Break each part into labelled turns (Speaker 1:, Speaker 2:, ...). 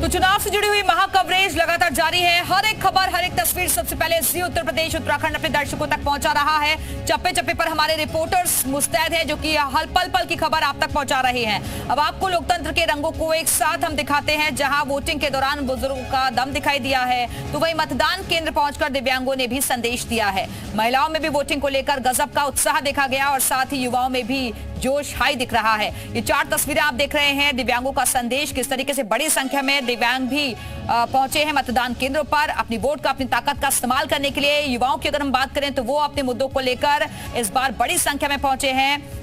Speaker 1: तो चुनाव से जुड़ी हुई महा कवरेज लगातार जारी है। हर एक खबर, हर एक तस्वीर सबसे पहले जी उत्तर प्रदेश उत्तराखंड अपने दर्शकों तक पहुंचा रहा है। चप्पे चप्पे पर हमारे रिपोर्टर्स मुस्तैद हैं जो कि हर पल पल की खबर आप तक पहुंचा रहे हैं। अब आपको लोकतंत्र के रंगों को एक साथ हम दिखाते हैं। जहां वोटिंग के दौरान बुजुर्गों का दम दिखाई दिया है, तो वहीं मतदान केंद्र पहुंचकर दिव्यांगों ने भी संदेश दिया है। महिलाओं में भी वोटिंग को लेकर गजब का उत्साह देखा गया और साथ ही युवाओं में भी जोश हाई दिख रहा है। ये 4 तस्वीरें आप देख रहे हैं। दिव्यांगों का संदेश, किस तरीके से बड़ी संख्या में दिव्यांग भी पहुंचे हैं मतदान केंद्रों पर अपनी वोट का, अपनी ताकत का इस्तेमाल करने के लिए। युवाओं की अगर हम बात करें तो वो अपने मुद्दों को लेकर इस बार बड़ी संख्या में पहुंचे हैं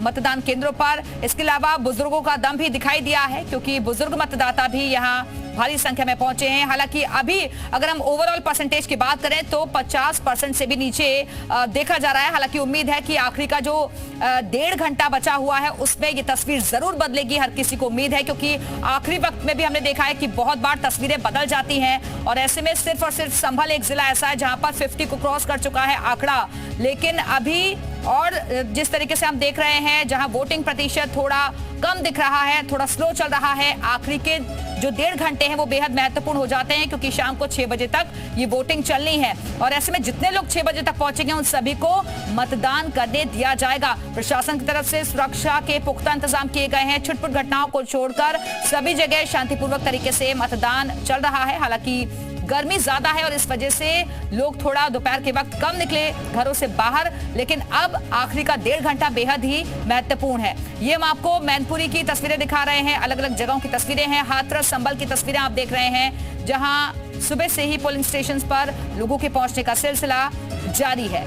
Speaker 1: मतदान केंद्रों पर। इसके अलावा बुजुर्गों का दम भी दिखाई दिया है क्योंकि बुजुर्ग मतदाता भी यहाँ भारी संख्या में पहुंचे हैं। हालांकि अभी अगर हम ओवरऑल परसेंटेज की बात करें तो 50% से भी नीचे देखा जा रहा है। हालांकि उम्मीद है कि आखिरी का जो 1.5 घंटा बचा हुआ है उसमें ये तस्वीर जरूर बदलेगी, हर किसी को उम्मीद है, क्योंकि आखिरी वक्त में भी हमने देखा है कि बहुत बार तस्वीरें बदल जाती हैं। और ऐसे में सिर्फ और सिर्फ संभल एक जिला ऐसा है जहां पर 50 को क्रॉस कर चुका है आंकड़ा। लेकिन अभी और जिस तरीके से हम देख रहे हैं जहां वोटिंग प्रतिशत थोड़ा कम दिख रहा है, थोड़ा स्लो चल रहा है, आखिरी के जो 1.5 घंटे हैं वो बेहद महत्वपूर्ण हो जाते हैं क्योंकि शाम को 6 बजे तक ये वोटिंग चलनी है। और ऐसे में जितने लोग 6 बजे तक पहुंचेंगे उन सभी को मतदान करने दिया जाएगा। प्रशासन की तरफ से सुरक्षा के पुख्ता इंतजाम किए गए हैं। छुटपुट घटनाओं को छोड़कर सभी जगह शांतिपूर्वक तरीके से मतदान चल रहा है। हालांकि गर्मी ज्यादा है और इस वजह से लोग थोड़ा दोपहर के वक्त कम निकले घरों से बाहर, लेकिन अब आखिरी का 1.5 घंटा बेहद ही महत्वपूर्ण है। ये हम आपको मैनपुरी की तस्वीरें दिखा रहे हैं, अलग अलग जगहों की तस्वीरें हैं। हाथरस संभल की तस्वीरें आप देख रहे हैं जहां सुबह से ही पोलिंग स्टेशन पर लोगों के पहुंचने का सिलसिला जारी है।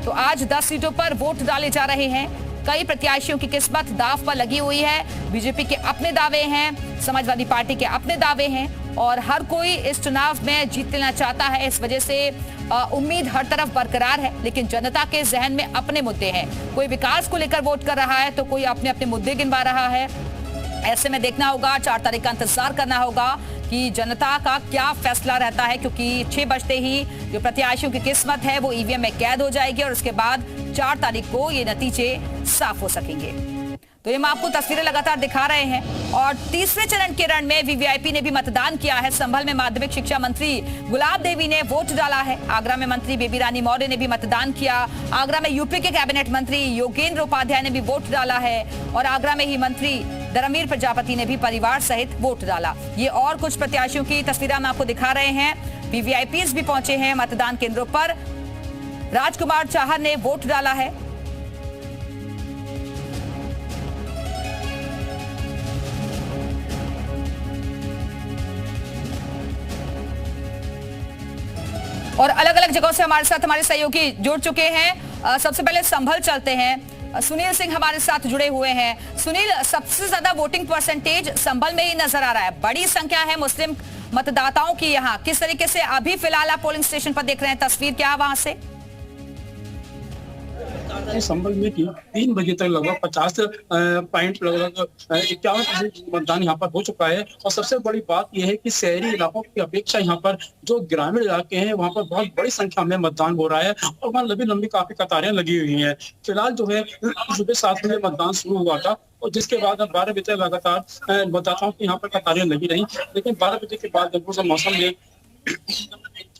Speaker 1: तो आज 10 सीटों पर वोट डाले जा रहे हैं। कई प्रत्याशियों की किस्मत दांव पर लगी हुई है। बीजेपी के अपने दावे हैं, समाजवादी पार्टी के अपने दावे हैं और हर कोई इस चुनाव में जीत लेना चाहता है। इस वजह से उम्मीद हर तरफ बरकरार है, लेकिन जनता के जहन में अपने मुद्दे हैं। कोई विकास को लेकर वोट कर रहा है तो कोई अपने अपने मुद्दे गिनवा रहा है। ऐसे में देखना होगा, 4 तारीख का इंतजार करना होगा कि जनता का क्या फैसला रहता है, क्योंकि 6 बजते ही जो प्रत्याशियों की किस्मत है वो ईवीएम में कैद हो जाएगी और उसके बाद 4 तारीख को ये नतीजे साफ हो सकेंगे। तो ये हम आपको तस्वीरें लगातार दिखा रहे हैं। और तीसरे चरण के रण में वीवीआईपी ने भी मतदान किया है। संभल में माध्यमिक शिक्षा मंत्री गुलाब देवी ने वोट डाला है। आगरा में मंत्री बेबी रानी मौर्य ने भी मतदान किया। आगरा में यूपी के कैबिनेट मंत्री योगेंद्र उपाध्याय ने भी वोट डाला है और आगरा में ही मंत्री धर्मवीर प्रजापति ने भी परिवार सहित वोट डाला। ये और कुछ प्रत्याशियों की तस्वीरें हम आपको दिखा रहे हैं। वीवीआईपीज भी पहुंचे हैं मतदान केंद्रों पर। राजकुमार चाहर ने वोट डाला है। और अलग अलग जगहों से हमारे साथ हमारे सहयोगी जुड़ चुके हैं। सबसे पहले संभल चलते हैं। सुनील सिंह हमारे साथ जुड़े हुए हैं। सुनील, सबसे ज्यादा वोटिंग परसेंटेज संभल में ही नजर आ रहा है। बड़ी संख्या है मुस्लिम मतदाताओं की यहाँ। किस तरीके से अभी फिलहाल आप पोलिंग स्टेशन पर देख रहे हैं, तस्वीर क्या है वहां से?
Speaker 2: संभल में 3 बजे तक लगभग 50 पॉइंट लगभग 51% मतदान यहाँ पर हो चुका है। और सबसे बड़ी बात यह है कि शहरी इलाकों की अपेक्षा यहाँ पर जो ग्रामीण इलाके हैं वहाँ पर बहुत बड़ी संख्या में मतदान हो रहा है और वहाँ लंबी लंबी काफी कतारें लगी हुई हैं। फिलहाल जो है सुबह 7 बजे मतदान शुरू हुआ था और जिसके बाद 12 बजे लगातार मतदाताओं की यहाँ पर कतारें लगी रही, लेकिन 12 बजे के बाद जब मौसम में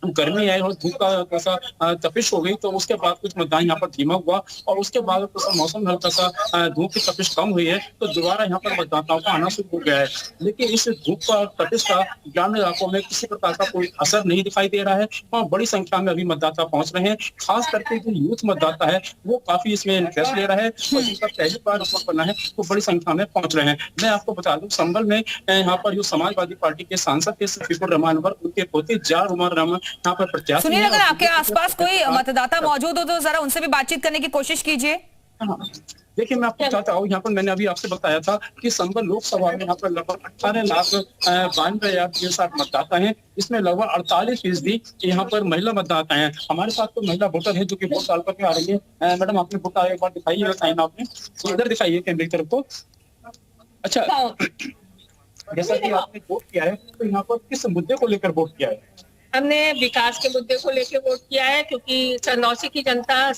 Speaker 2: गर्मी आई और धूप का थोड़ा सा तपिश हो गई तो उसके बाद कुछ मतदान यहाँ पर धीमा हुआ और उसके बाद मौसम में हल्का सा धूप की तपिश कम हुई है तो दोबारा यहाँ पर मतदाताओं का आना शुरू हो गया है। लेकिन इस धूप का तपिश का ग्रामीण इलाकों में किसी प्रकार का कोई असर नहीं दिखाई दे रहा है। वहाँ बड़ी संख्या में अभी मतदाता पहुंच रहे हैं। खास करके जो यूथ मतदाता है वो काफी इसमें इंटरेस्ट ले रहा है और जिसका पहली बार वोट करना है वो बड़ी संख्या में पहुंच रहे हैं। मैं आपको बता दूं, संभल में यहाँ पर जो समाजवादी पार्टी के सांसद थे शफीकुर रहमान उनके पोते जार उमर रहमान यहाँ पर प्रत्याशी।
Speaker 1: सुनील, अगर आपके आसपास कोई मतदाता मौजूद हो तो जरा उनसे भी बातचीत करने की कोशिश कीजिए।
Speaker 2: देखिए, मैं आपको बताता हूँ, यहाँ पर मैंने अभी आपसे बताया था कि संभल लोकसभा में यहाँ पर लगभग 18,92,060 मतदाता हैं। इसमें लगभग 48% यहाँ पर महिला मतदाता हैं। हमारे साथ तो महिला वोटर है जो कि वोट डाल करके आ रही है। मैडम, आपने वोट एक बार दिखाइए, साइन आपने इधर दिखाइए कैमरे की तरफ को। अच्छा, जैसा कि आपने वोट किया है तो यहाँ पर किस मुद्दे को लेकर वोट किया है?
Speaker 3: हमने विकास के मुद्दे को लेकर वोट किया है क्योंकि चंदौसी की जनता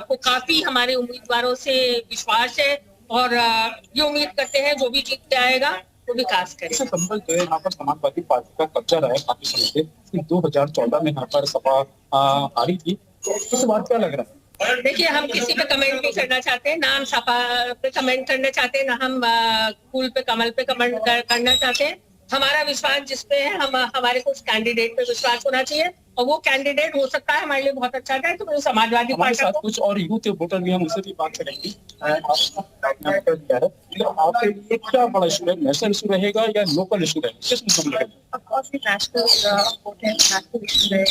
Speaker 3: को काफी हमारे उम्मीदवारों से विश्वास है और ये उम्मीद करते हैं जो भी जीत के आएगा को विकास करें।
Speaker 2: जैसे कंबल जो है यहाँ पर समाजवादी पार्टी का कब्जा रहा है काफी समय से। 2014 में यहाँ पर सपा हारी थी, तो इस बार क्या लग रहा है?
Speaker 3: देखिए, हम किसी पे कमेंट नहीं करना चाहते, ना हम सपा पे कमेंट करना चाहते, ना हम फूल पे कमल पे कमेंट करना चाहते। हमारा विश्वास जिस पे है, हम हमारे को उस कैंडिडेट पे विश्वास होना चाहिए, और वो कैंडिडेट हो सकता है हमारे लिए बहुत अच्छा है। तो मुझे समाजवादी
Speaker 2: हमारे
Speaker 3: पार्टी
Speaker 2: साथ कुछ और यूथ वोटर भी हम उनसे भी बात करेंगे। आपके लिए क्या बड़ा इशू है, नेशनल इशू रहेगा या लोकल इशू रहेगा, किस मुद्दे में रहेगा?
Speaker 4: Of course, the national important national issue है।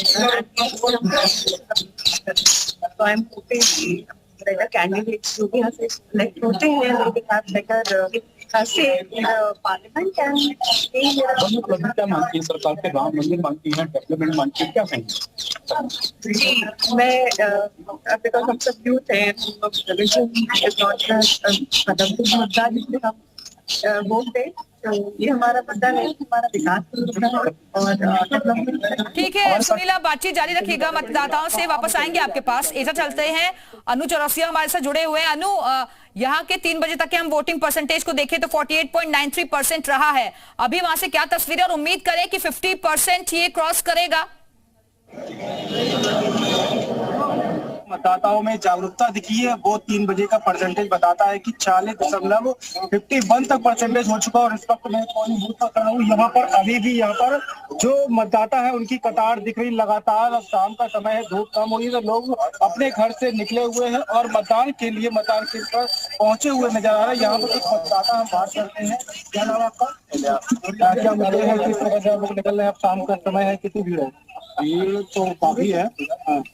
Speaker 4: So I'm hoping better candidates जो भी यहाँ से select होते हैं, they will have better say parliament and
Speaker 2: दोनों उपलब्धि क्या मानती है सरकार के? राम मंदिर मानती है, डेवलपमेंट मानती है, क्या कहेंगे?
Speaker 4: जी मैं because हम सब youth हैं, religion is not मतलब कुछ मुद्दा जिसमें हम वोट दें, तो ये हमारा मुद्दा नहीं, हमारा विकास और
Speaker 1: ठीक है सुनीला, बातचीत जारी रखिएगा, मतदाताओं से वापस आएंगे आपके पास। ऐसा चलते हैं अनु चौरसिया हमारे साथ जुड़े हुए हैं। अनु, यहाँ के 3 बजे तक के हम वोटिंग परसेंटेज को देखें तो 48.93% रहा है। अभी वहां से क्या तस्वीर है और उम्मीद करें कि 50% ये क्रॉस करेगा?
Speaker 5: मतदाताओं में जागरूकता दिखी है। वो 3 बजे का परसेंटेज बताता है कि 40.51 तक परसेंटेज हो चुका। और इस वक्त मैं पोलिंग बूथ पर खड़ा हूँ। यहाँ पर अभी भी यहाँ पर जो मतदाता है उनकी कतार दिख रही लगातार। अब शाम का समय है, धूप कम हुई तो लोग अपने घर से निकले हुए हैं और मतदान के लिए मतदान केंद्र पर पहुंचे हुए नजर आ रहे हैं। यहाँ पर कुछ मतदाता हम बात करते हैं। क्या नाम आपका? क्या मुद्दे हैं, किस तरह से लोग निकल रहे हैं? अब शाम का समय है, कितनी भीड़ है?
Speaker 6: भीड़ तो काफी है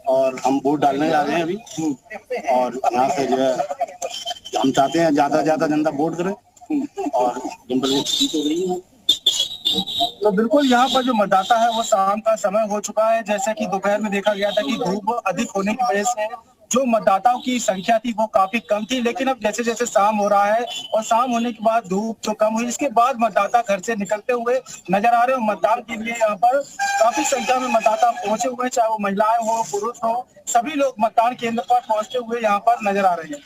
Speaker 6: और हम वोट डालने जा रहे हैं अभी। और यहाँ से जो है हम चाहते हैं ज्यादा से ज्यादा जनता वोट करे और जनपद में जीत हो रही है।
Speaker 5: तो बिल्कुल यहाँ पर जो मतदाता है वो शाम का समय हो चुका है। जैसे कि दोपहर में देखा गया था कि धूप अधिक होने की वजह से जो मतदाताओं की संख्या थी वो काफी कम थी। लेकिन अब जैसे जैसे शाम हो रहा है और शाम होने के बाद धूप जो कम हुई, इसके बाद मतदाता घर से निकलते हुए नजर आ रहे हैं। मतदान के लिए यहाँ पर काफी संख्या में मतदाता पहुंचे हुए, चाहे वो महिलाएं हो पुरुष हो, सभी लोग मतदान केंद्र पर पहुंचते हुए यहाँ पर नजर आ रहे हैं।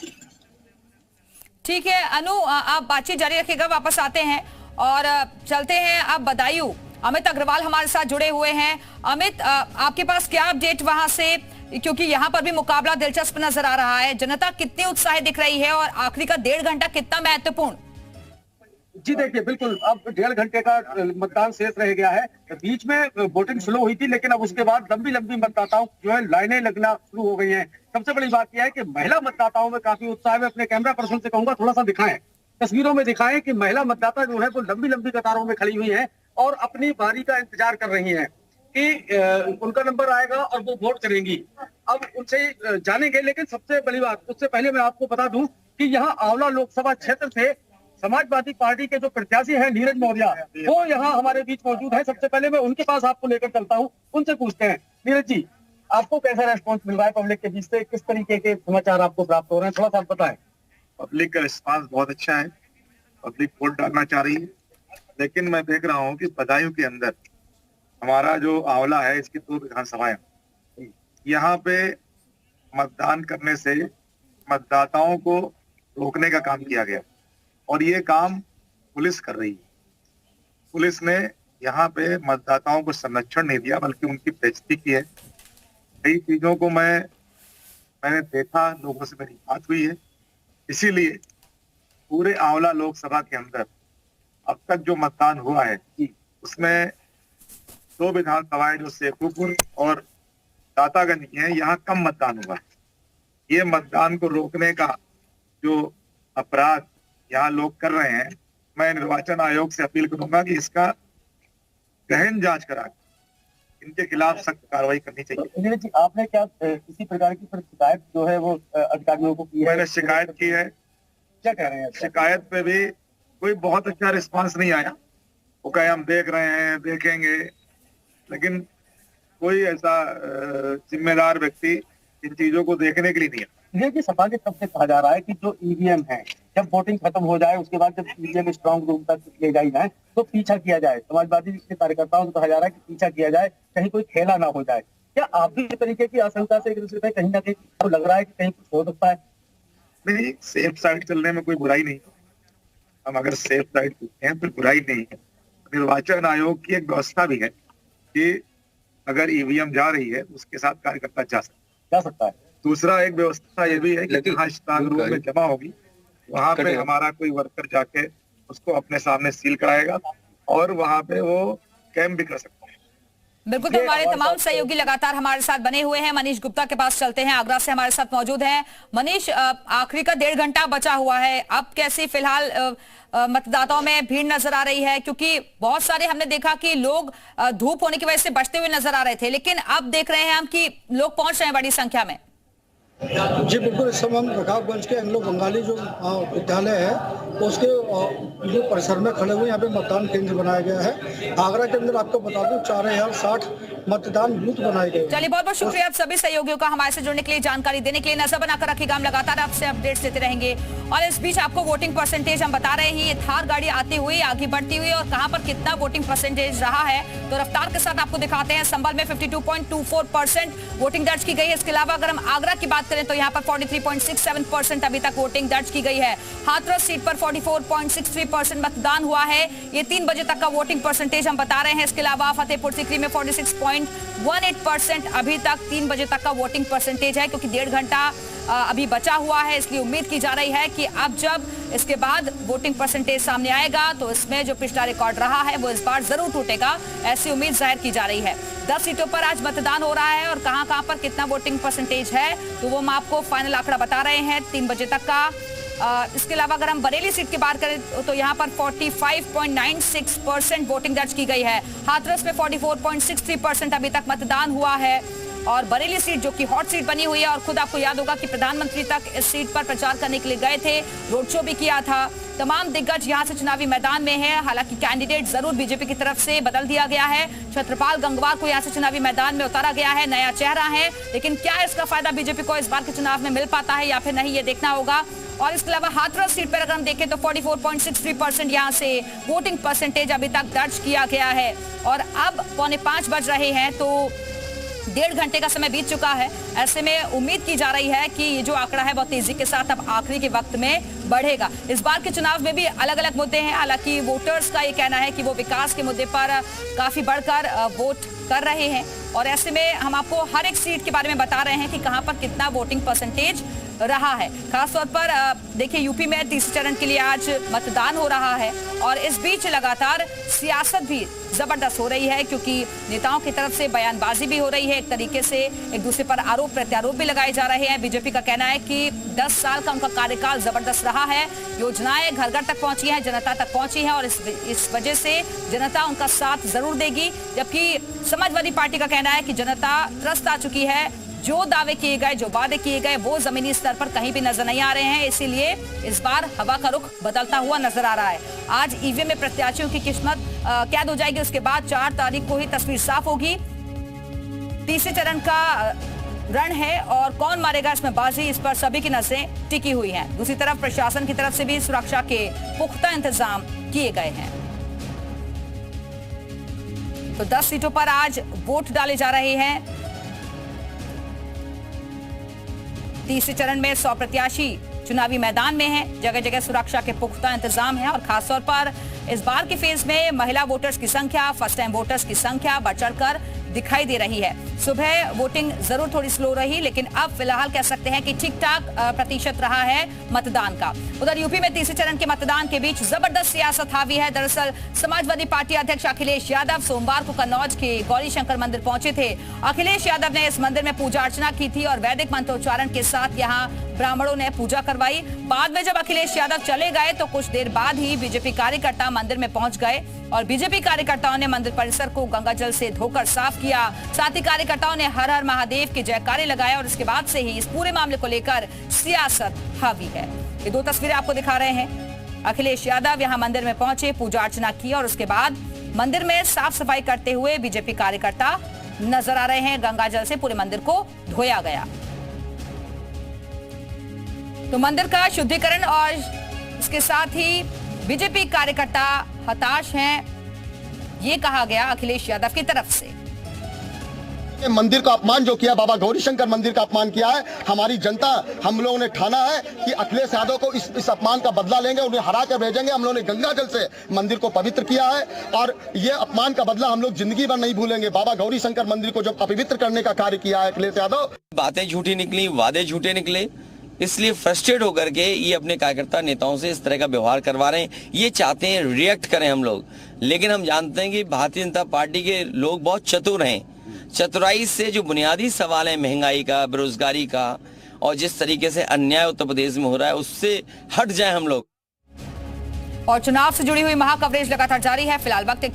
Speaker 1: ठीक है अनु, आप बातचीत जारी रखिएगा, वापस आते हैं और चलते हैं अब बदायूं। अमित अग्रवाल हमारे साथ जुड़े हुए हैं। अमित, आपके पास क्या अपडेट वहां से, क्योंकि यहाँ पर भी मुकाबला दिलचस्प नजर आ रहा है। जनता कितनी उत्साहित दिख रही है और आखिरी का 1.5 घंटा कितना महत्वपूर्ण?
Speaker 5: जी देखिए, बिल्कुल अब 1.5 घंटे का मतदान शेष रह गया है। बीच में वोटिंग स्लो हुई थी, लेकिन अब उसके बाद लंबी लंबी मतदाताओं जो है लाइनें लगना शुरू हो गई हैं। सबसे बड़ी बात यह है कि महिला मतदाताओं में काफी उत्साह है। मैं अपने कैमरा पर्सन से कहूंगा थोड़ा सा दिखाएं, तस्वीरों में दिखाएं कि महिला मतदाता जो है वो लंबी लंबी कतारों में खड़ी हुई है और अपनी बारी का इंतजार कर रही है कि उनका नंबर आएगा और वो वोट करेंगी। अब उनसे जानेंगे, लेकिन सबसे बड़ी बात, उससे पहले मैं आपको बता दूं कि यहाँ आंवला लोकसभा क्षेत्र से समाजवादी पार्टी के जो प्रत्याशी हैं नीरज मौर्य, वो यहाँ हमारे बीच मौजूद है। सबसे पहले मैं उनके पास आपको लेकर चलता हूँ, उनसे पूछते हैं। नीरज जी, आपको कैसा रेस्पॉन्स मिल रहा है पब्लिक के बीच से? किस तरीके के समाचार आपको प्राप्त हो रहे हैं, थोड़ा सा बताएं।
Speaker 6: पब्लिक का रिस्पांस बहुत अच्छा है। पब्लिक वोट डालना चाह रही है। लेकिन मैं देख रहा हूँ कि बदायूं के अंदर हमारा जो आंवला है, इसकी 2 विधानसभाएं, यहाँ पे मतदान करने से मतदाताओं को रोकने का काम किया गया और ये काम पुलिस कर रही है। पुलिस ने यहाँ पे मतदाताओं को संरक्षण नहीं दिया, बल्कि उनकी बेइज्जती की है। कई चीजों को मैंने देखा, लोगों से मेरी बात हुई है। इसीलिए पूरे आंवला लोकसभा के अंदर अब तक जो मतदान हुआ है उसमें 2 विधानसभाएं जो शेखुपुर और दातागंज की हैं, यहाँ कम मतदान हुआ है। ये मतदान को रोकने का जो अपराध यहाँ लोग कर रहे हैं, मैं निर्वाचन आयोग से अपील करूंगा कि इसका गहन जांच करा इनके खिलाफ सख्त कार्रवाई करनी चाहिए।
Speaker 5: नीरज जी, आपने क्या किसी प्रकार की शिकायत जो है वो अधिकारियों को की है?
Speaker 6: मैंने शिकायत की है।
Speaker 5: क्या कह रहे हैं?
Speaker 6: शिकायत पे भी कोई बहुत अच्छा रिस्पांस नहीं आया। वो कहे हम देख रहे हैं, देखेंगे, लेकिन कोई ऐसा जिम्मेदार व्यक्ति इन चीजों को देखने के लिए नहीं है।
Speaker 5: ये सपा की तरफ से कहा जा रहा है कि जो ईवीएम है, जब वोटिंग खत्म हो जाए उसके बाद जब ईवीएम स्ट्रांग रूम तक ले जाई जाए तो पीछा किया जाए। समाजवादी के कार्यकर्ताओं को कहा जा रहा है कि पीछा किया जाए, कहीं कोई खेला ना हो जाए। क्या आप भी इस तरीके की आशंका से एक दूसरे पे कहीं ना कहीं तो लग रहा है कि कहीं कुछ हो सकता है?
Speaker 6: नहीं, सेफ साइड चलने में कोई बुराई नहीं। हम अगर सेफ साइड पूछते हैं तो बुराई नहीं है। निर्वाचन आयोग की एक व्यवस्था भी है कि अगर ईवीएम जा रही है उसके साथ कार्यकर्ता जा सकता है। दूसरा एक व्यवस्था ये भी है कि जहाँ स्ट्रांग रूम में जमा होगी वहां पे हमारा कोई वर्कर जाके उसको अपने सामने सील कराएगा और वहां पे वो कैंप भी कर सकता है।
Speaker 1: बिल्कुल, तो हमारे तमाम सहयोगी लगातार हमारे साथ बने हुए हैं। मनीष गुप्ता के पास चलते हैं, आगरा से हमारे साथ मौजूद हैं। मनीष, आखिरी का 1.5 घंटा बचा हुआ है, अब कैसी फिलहाल मतदाताओं में भीड़ नजर आ रही है? क्योंकि बहुत सारे हमने देखा कि लोग धूप होने की वजह से बचते हुए नजर आ रहे थे, लेकिन अब देख रहे हैं हम कि लोग पहुंच रहे हैं बड़ी संख्या में।
Speaker 7: जी बिल्कुल, इस समय हम रकाबगंज के एंग्लो बंगाली जो विद्यालय है उसके जो परिसर में खड़े हुए, यहाँ पे मतदान केंद्र बनाया गया है। आगरा के अंदर आपको बता दूं 4060 मतदान बूथ बनाए गए।
Speaker 1: चलिए, बहुत बहुत शुक्रिया आप सभी सहयोगियों का हमारे से जुड़ने के लिए, जानकारी देने के लिए। नजर बनाकर रखिएगा, हम लगातार आपसे अपडेट्स देते रहेंगे। और इस बीच आपको वोटिंग परसेंटेज हम बता रहे हैं, ये थार गाड़ी आती हुई आगे बढ़ती हुई और कहां पर कितना वोटिंग परसेंटेज रहा है तो रफ्तार के साथ आपको दिखाते हैं। संभल में 52.24% वोटिंग दर्ज की गई है। इसके अलावा अगर हम आगरा की बात करें तो यहाँ पर 43.67% अभी तक वोटिंग दर्ज की गई है। हाथरस सीट पर 44.63% मतदान हुआ है। ये 3 बजे तक का वोटिंग परसेंटेज हम बता रहे हैं। इसके अलावा फतेहपुर सीकरी में 46.18% अभी तक 3 बजे तक का वोटिंग परसेंटेज है, क्योंकि 1.5 घंटा अभी बचा हुआ है। इसलिए उम्मीद की जा रही है कि अब जब इसके बाद वोटिंग परसेंटेज सामने आएगा तो इसमें जो पिछला रिकॉर्ड रहा है वो इस बार जरूर टूटेगा, ऐसी उम्मीद जाहिर की जा रही है। 10 सीटों पर आज मतदान हो रहा है और कहां पर कितना वोटिंग परसेंटेज है तो वो हम आपको फाइनल आंकड़ा बता रहे हैं 3 बजे तक का। इसके अलावा अगर हम बरेली सीट की बात करें तो यहाँ पर 45.96% वोटिंग दर्ज की गई है। हाथरस में 44.63% अभी तक मतदान हुआ है। और बरेली सीट जो कि हॉट सीट बनी हुई है, और खुद आपको याद होगा कि प्रधानमंत्री तक इस सीट पर प्रचार करने के लिए गए थे, रोड शो भी किया था। तमाम दिग्गज यहां से चुनावी मैदान में है। हालांकि कैंडिडेट जरूर बीजेपी की तरफ से बदल दिया गया है। छत्रपाल गंगवार को यहां से चुनावी मैदान में उतारा गया है, नया चेहरा है, लेकिन क्या इसका फायदा बीजेपी को इस बार के चुनाव में मिल पाता है या फिर नहीं, ये देखना होगा। और इसके अलावा हाथरस सीट पर अगर हम देखें तो 44.63% यहां से वोटिंग परसेंटेज अभी तक दर्ज किया गया है। और अब 4:45 बज रहे हैं तो 1.5 घंटे का समय बीत चुका है। ऐसे में उम्मीद की जा रही है कि ये जो आंकड़ा है बहुत तेजी के साथ अब आखिरी के वक्त में बढ़ेगा। इस बार के चुनाव में भी अलग अलग मुद्दे हैं। हालांकि वोटर्स का ये कहना है कि वो विकास के मुद्दे पर काफी बढ़कर वोट कर रहे हैं। और ऐसे में हम आपको हर एक सीट के बारे में बता रहे हैं कि कहां पर कितना वोटिंग परसेंटेज रहा है। खासतौर पर देखिए यूपी में तीसरे चरण के लिए आज मतदान हो रहा है और इस बीच लगातार सियासत भी जबरदस्त हो रही है, क्योंकि नेताओं की तरफ से बयानबाजी भी हो रही है। एक तरीके से एक दूसरे पर आरोप प्रत्यारोप भी लगाए जा रहे हैं। बीजेपी का कहना है कि 10 साल का उनका कार्यकाल जबरदस्त रहा है, योजनाएं घर घर तक पहुंची हैं, जनता तक पहुंची हैं और इस वजह से जनता उनका साथ जरूर देगी। जबकि समाजवादी पार्टी का कहना है कि जनता त्रस्त आ चुकी है, जो दावे किए गए, जो वादे किए गए वो जमीनी स्तर पर कहीं भी नजर नहीं आ रहे हैं। इसीलिए इस बार हवा का रुख बदलता हुआ नजर आ रहा है। आज ईवीएम में प्रत्याशियों की किस्मत कैद हो जाएगी। उसके बाद 4 तारीख को ही तस्वीर साफ होगी। तीसरे चरण का रण है और कौन मारेगा इसमें बाजी, इस पर सभी की नजरें टिकी हुई हैं। दूसरी तरफ प्रशासन की तरफ से भी सुरक्षा के पुख्ता इंतजाम किए गए हैं। तो 10 सीटों पर आज वोट डाले जा रहे हैं। तीसरे चरण में 100 प्रत्याशी चुनावी मैदान में हैं। जगह जगह सुरक्षा के पुख्ता इंतजाम है और खासतौर पर इस बार के फेज में महिला वोटर्स की संख्या, फर्स्ट टाइम वोटर्स की संख्या बढ़ चढ़कर दिखाई दे रही है। सुबह वोटिंग जरूर थोड़ी स्लो रही, लेकिन अब फिलहाल कह सकते हैं कि ठीक ठाक प्रतिशत रहा है मतदान का। उधर यूपी में तीसरे चरण के मतदान के बीच जबरदस्त सियासत हावी है। दरअसल समाजवादी पार्टी अध्यक्ष अखिलेश यादव सोमवार को कन्नौज के गौरी शंकर मंदिर पहुंचे थे। अखिलेश यादव ने इस मंदिर में पूजा अर्चना की थी और वैदिक मंत्रोच्चारण के साथ यहाँ ब्राह्मणों ने पूजा करवाई। बाद में जब अखिलेश यादव चले गए तो कुछ देर बाद ही बीजेपी कार्यकर्ता मंदिर में पहुंच गए और बीजेपी कार्यकर्ताओं ने मंदिर परिसर को गंगाजल से धोकर साफ किया। साथ ही कार्यकर्ताओं ने हर हर महादेव के जयकारे लगाए और इसके बाद से ही इस पूरे मामले को लेकर सियासत हावी है। ये 2 तस्वीरें आपको दिखा रहे हैं। अखिलेश यादव यहाँ मंदिर में पहुंचे, पूजा अर्चना की और उसके बाद मंदिर में साफ सफाई करते हुए बीजेपी कार्यकर्ता नजर आ रहे हैं। गंगाजल से पूरे मंदिर को धोया गया। तो मंदिर का शुद्धिकरण और इसके साथ ही बीजेपी कार्यकर्ता हताश हैं, ये कहा गया अखिलेश यादव की तरफ से।
Speaker 8: मंदिर का अपमान जो किया, बाबा गौरी शंकर मंदिर का अपमान किया है, हमारी जनता, हम लोगों ने ठाना है कि अखिलेश यादव को इस अपमान का बदला लेंगे, उन्हें हरा कर भेजेंगे। हम लोगों ने गंगा जल से मंदिर को पवित्र किया है और ये अपमान का बदला हम लोग जिंदगी भर नहीं भूलेंगे। बाबा गौरी शंकर मंदिर को जब अपवित्र करने का कार्य किया है अखिलेश यादव,
Speaker 9: बातें झूठी निकली, वादे झूठे निकले, इसलिए फ्रस्ट्रेट होकर के ये अपने कार्यकर्ता नेताओं से इस तरह का व्यवहार करवा रहे हैं। ये चाहते हैं रिएक्ट करें हम लोग, लेकिन हम जानते हैं कि भारतीय जनता पार्टी के लोग बहुत चतुर हैं। चतुराई से जो बुनियादी सवाल है महंगाई का, बेरोजगारी का और जिस तरीके से अन्याय उत्तर प्रदेश में हो रहा है, उससे हट जाए हम लोग।
Speaker 1: और चुनाव से जुड़ी हुई महाकवरेज लगातार जारी है। फिलहाल वक्त